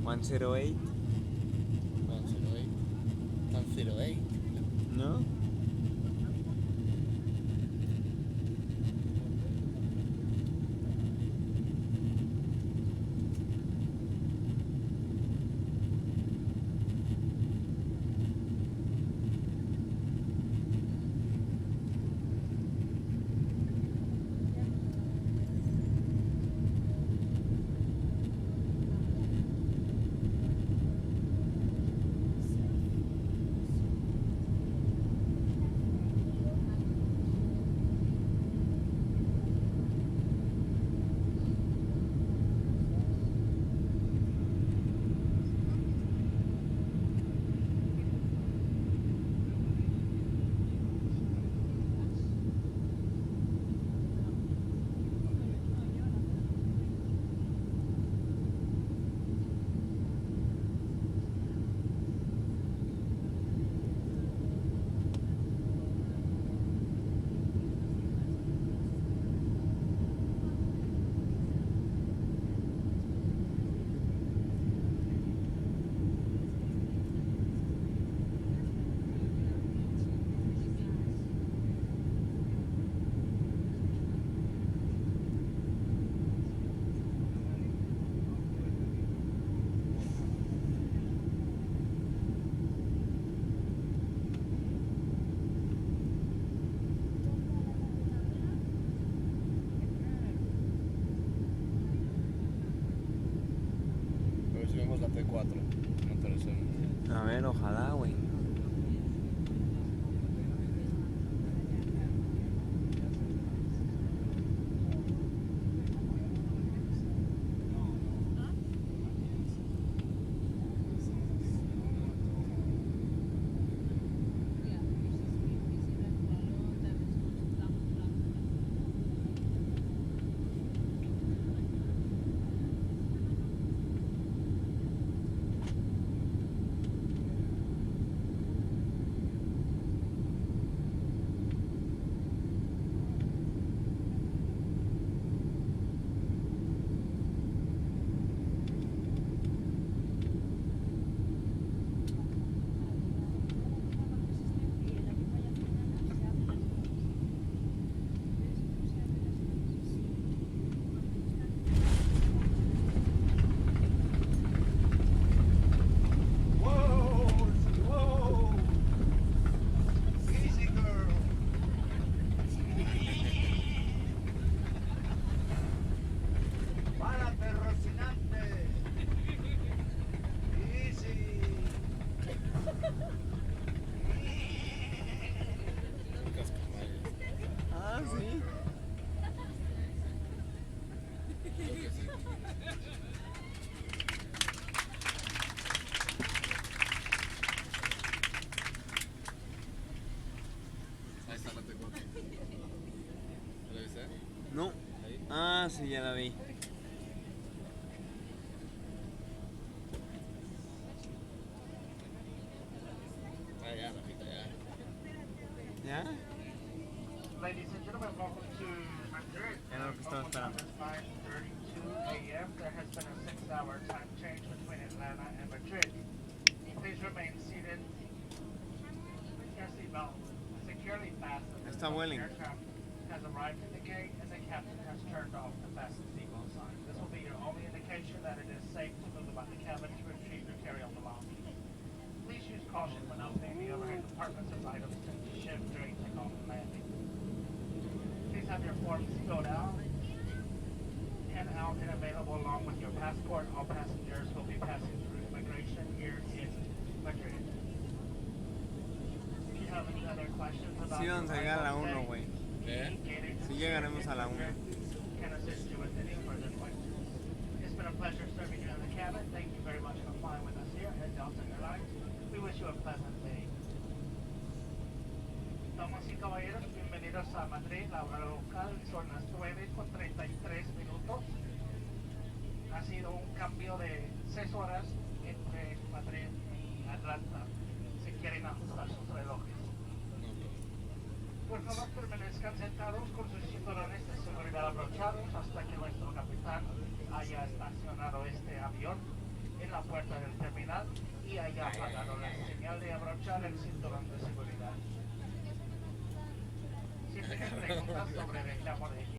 108. 108. 108. ¿No? A ver si vemos la T4. No te A ver, ojalá, güey. Ah, sí. Ahí está la T4. ¿La viste? No. Ahí. Ah, sí, ya la vi. Ah, ya, la pita, ya. ¿Ya? Ladies and gentlemen, welcome to Madrid. Era lo que estaba esperando. It's 5:32 a.m. There has been a 6-hour time change between Atlanta and Madrid. Please remain seated. Your seatbelt securely fastened. Está Vueling. The aircraft has arrived at the gate and the captain has turned off the fasten seatbelt sign. This will be your only indication that it is safe to move about the cabin to retrieve your carry-on belongings. Please use caution when opening the overhead compartments as items tend to shift during takeoff and landing. Please have your forms filled out and out and available along with your passport. All passengers will be passing through immigration here in Madrid. If you have any other questions about Sí, vamos a llegar a la 1, güey. ¿Eh? Sí llegaremos a la 1. Can assist you with any further questions. It's been a pleasure serving you in the cabin. Thank you very much for flying with us here at Delta Airlines. We wish you a pleasant day. Damas y caballeros, bienvenidos a Madrid, la hora local, son las 9:33. Ha sido un cambio de 6 horas entre Madrid y Atlanta, si quieren ajustar sus relojes. Por favor, permanezcan sentados con sus cinturones de seguridad abrochados hasta que nuestro capitán haya estacionado este avión. en la puerta del terminal y haya apagado la señal de abrochar el cinturón de seguridad. Si tienen preguntas sobre reclamo de